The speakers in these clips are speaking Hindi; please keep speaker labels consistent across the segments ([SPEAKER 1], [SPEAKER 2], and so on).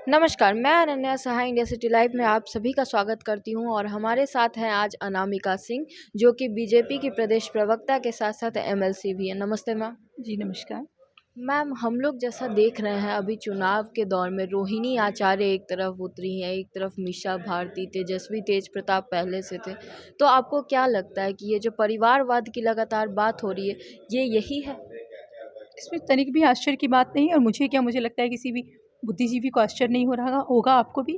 [SPEAKER 1] नमस्कार, मैं अनन्या सहाय इंडिया सिटी लाइव में आप सभी का स्वागत करती हूं और हमारे साथ हैं आज अनामिका सिंह जो कि बीजेपी की प्रदेश प्रवक्ता के साथ साथ एमएलसी भी हैं। नमस्ते मैम।
[SPEAKER 2] जी नमस्कार।
[SPEAKER 1] मैम, हम लोग जैसा देख रहे हैं अभी चुनाव के दौर में रोहिणी आचार्य एक तरफ उतरी हैं, एक तरफ मीसा भारती, तेजस्वी तेज प्रताप पहले से थे। तो आपको क्या लगता है कि ये जो परिवारवाद की लगातार बात हो रही है ये यही है?
[SPEAKER 2] इसमें तनिक भी आश्चर्य की बात नहीं है और मुझे लगता है किसी भी बुद्धिजीवी को आश्चर्य नहीं हो रहा होगा, आपको भी।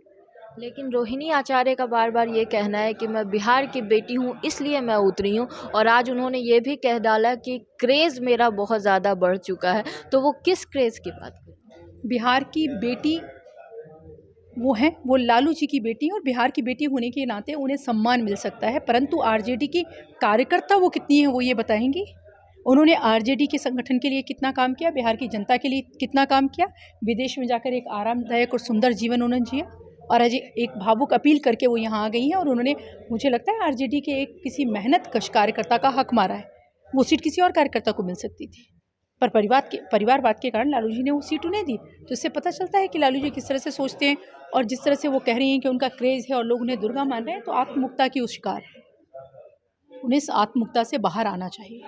[SPEAKER 1] लेकिन रोहिणी आचार्य का बार बार ये कहना है कि मैं बिहार की बेटी हूँ इसलिए मैं उतरी हूँ, और आज उन्होंने ये भी कह डाला कि क्रेज़ मेरा बहुत ज़्यादा बढ़ चुका है। तो वो किस क्रेज़ की बात कर रहे हैं?
[SPEAKER 2] बिहार की बेटी वो लालू जी की बेटी है और बिहार की बेटी होने के नाते उन्हें सम्मान मिल सकता है, परंतु आरजेडी की कार्यकर्ता वो कितनी है वो ये बताएंगी। उन्होंने आरजेडी के संगठन के लिए कितना काम किया, बिहार की जनता के लिए कितना काम किया, विदेश में जाकर एक आरामदायक और सुंदर जीवन उन्होंने जिया और आज एक भावुक अपील करके वो यहाँ आ गई हैं और उन्होंने, मुझे लगता है, आरजेडी के एक किसी मेहनत कश कार्यकर्ता का हक मारा है। वो सीट किसी और कार्यकर्ता को मिल सकती थी, पर परिवारवाद के कारण लालू जी ने वो सीट उन्हें दी। तो इससे पता चलता है कि लालू जी किस तरह से सोचते हैं और जिस तरह से वो कह रही हैं कि उनका क्रेज़ है और लोग उन्हें दुर्गा मान रहे हैं, तो आत्ममुक्ता की उस शिकार है। उन्हें इस आत्ममुक्ता से बाहर आना चाहिए।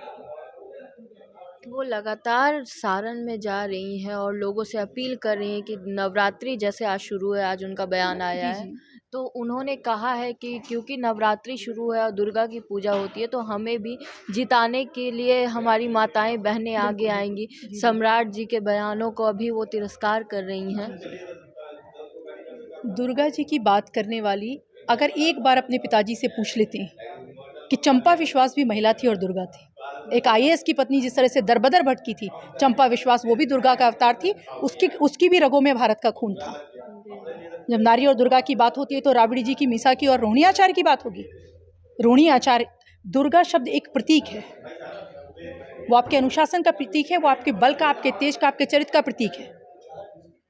[SPEAKER 1] वो लगातार सारण में जा रही हैं और लोगों से अपील कर रही हैं कि नवरात्रि जैसे आज शुरू है, आज उनका बयान आया
[SPEAKER 2] जी
[SPEAKER 1] है।
[SPEAKER 2] जी।
[SPEAKER 1] तो उन्होंने कहा है कि क्योंकि नवरात्रि शुरू है और दुर्गा की पूजा होती है तो हमें भी जिताने के लिए हमारी माताएं बहनें आगे
[SPEAKER 2] बिल्कुल
[SPEAKER 1] आएंगी।
[SPEAKER 2] बिल्कुल। जी जी।
[SPEAKER 1] सम्राट जी के बयानों को अभी वो तिरस्कार कर रही हैं।
[SPEAKER 2] जी जी। दुर्गा जी की बात करने वाली अगर एक बार अपने पिताजी से पूछ लेते हैं कि चंपा विश्वास भी महिला थी और दुर्गा थी। एक आईएएस की पत्नी जिस तरह से दरबदर भटकी थी, चंपा विश्वास वो भी दुर्गा का अवतार थी। उसकी उसकी भी रगों में भारत का खून था। जब नारी और दुर्गा की बात होती है तो राबड़ी जी की, मीसा की और रोहिणी आचार्य की बात होगी। रोहिणी आचार्य, दुर्गा शब्द एक प्रतीक है, वो आपके अनुशासन का प्रतीक है, वो आपके बल का, आपके तेज का, आपके चरित्र का प्रतीक है।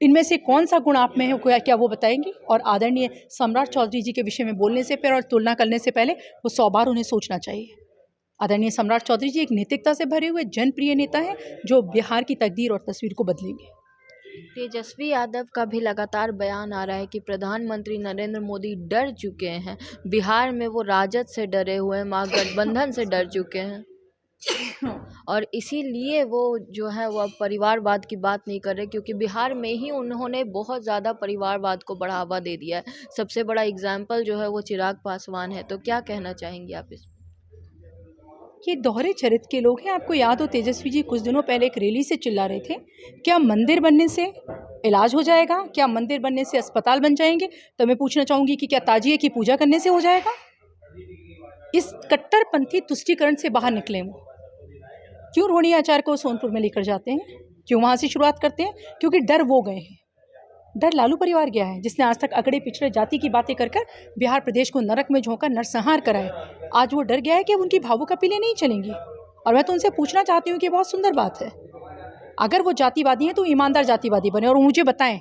[SPEAKER 2] इनमें से कौन सा गुण आप में है, क्या वो बताएंगी? और आदरणीय सम्राट चौधरी जी के विषय में बोलने से पहले और तुलना करने से पहले वो 100 बार उन्हें सोचना चाहिए। आदरणीय सम्राट चौधरी जी एक नैतिकता से भरे हुए जनप्रिय नेता हैं जो बिहार की तकदीर और तस्वीर को बदलेंगे।
[SPEAKER 1] तेजस्वी यादव का भी लगातार बयान आ रहा है कि प्रधानमंत्री नरेंद्र मोदी डर चुके हैं। बिहार में वो राजद से डरे हुए हैं, महागठबंधन से डर चुके हैं और इसीलिए वो जो है वो अब परिवारवाद की बात नहीं कर रहे, क्योंकि बिहार में ही उन्होंने बहुत ज़्यादा परिवारवाद को बढ़ावा दे दिया है। सबसे बड़ा एग्जाम्पल जो है वो चिराग पासवान है। तो क्या कहना चाहेंगी आप इस?
[SPEAKER 2] ये दोहरे चरित्र के लोग हैं। आपको याद हो, तेजस्वी जी कुछ दिनों पहले एक रैली से चिल्ला रहे थे, क्या मंदिर बनने से इलाज हो जाएगा, क्या मंदिर बनने से अस्पताल बन जाएंगे? तो मैं पूछना चाहूंगी कि क्या ताजिए की पूजा करने से हो जाएगा? इस कट्टरपंथी तुष्टीकरण से बाहर निकले वो। क्यों रोहिणी आचार्य को सोनपुर में लेकर जाते हैं, क्यों वहां से शुरुआत करते हैं? क्योंकि डर वो गए हैं। डर लालू परिवार गया है जिसने आज तक अगड़े पिछड़े जाति की बातें कर कर बिहार प्रदेश को नरक में झोंका नरसंहार कराए। आज वो डर गया है कि अब उनकी भावुक अपीलें नहीं चलेंगी। और मैं तो उनसे पूछना चाहती हूँ कि बहुत सुंदर बात है, अगर वो जातिवादी हैं तो ईमानदार जातिवादी बने और मुझे बताएं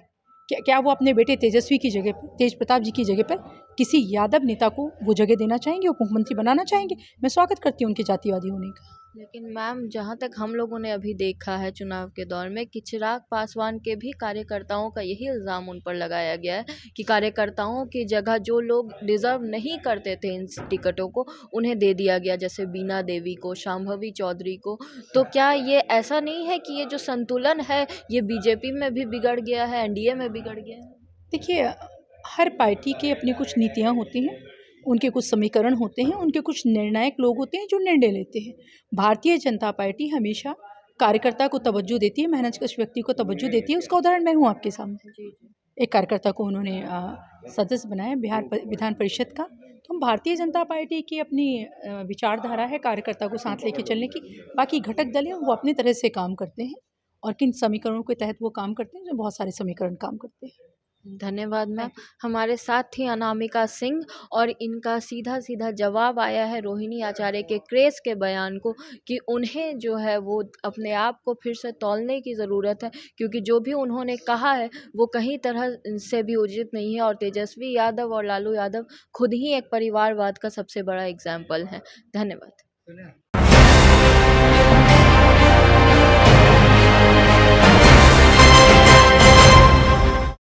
[SPEAKER 2] क्या वो अपने बेटे तेजस्वी की जगह पर, तेज प्रताप जी की जगह पर किसी यादव नेता को वो जगह देना चाहेंगे, उप मुख्यमंत्री बनाना चाहेंगे? मैं स्वागत करती हूँ उनके जातिवादी होने का।
[SPEAKER 1] लेकिन मैम, जहाँ तक हम लोगों ने अभी देखा है चुनाव के दौर में कि चिराग पासवान के भी कार्यकर्ताओं का यही इल्ज़ाम उन पर लगाया गया है कि कार्यकर्ताओं की जगह जो लोग डिज़र्व नहीं करते थे इन टिकटों को उन्हें दे दिया गया, जैसे बीना देवी को, शांभवी चौधरी को। तो क्या ये ऐसा नहीं है कि ये जो संतुलन है ये बीजेपी में भी बिगड़ गया है, एनडीए में बिगड़ गया है?
[SPEAKER 2] देखिए, हर पार्टी की अपनी कुछ नीतियाँ होती हैं, उनके कुछ समीकरण होते हैं, उनके कुछ निर्णायक लोग होते हैं जो निर्णय लेते हैं। भारतीय जनता पार्टी हमेशा कार्यकर्ता को तवज्जो देती है, मेहनतकश व्यक्ति को तवज्जो देती है। उसका उदाहरण मैं हूँ आपके सामने।
[SPEAKER 1] जी जी।
[SPEAKER 2] एक कार्यकर्ता को उन्होंने सदस्य बनाया विधान परिषद का। तो हम भारतीय जनता पार्टी की अपनी विचारधारा है कार्यकर्ता को साथ लेके चलने की। बाकी घटक दल हैं वो अपनी तरह से काम करते हैं और किन समीकरणों के तहत वो काम करते हैं, जो बहुत सारे समीकरण काम करते हैं।
[SPEAKER 1] धन्यवाद मैम।
[SPEAKER 2] Thank you.
[SPEAKER 1] हमारे साथ थी अनामिका सिंह और इनका सीधा सीधा जवाब आया है रोहिणी आचार्य के क्रेज़ के बयान को कि उन्हें जो है वो अपने आप को फिर से तौलने की ज़रूरत है, क्योंकि जो भी उन्होंने कहा है वो कहीं तरह से भी उचित नहीं है। और तेजस्वी यादव और लालू यादव खुद ही एक परिवारवाद का सबसे बड़ा एग्जाम्पल हैं। धन्यवाद।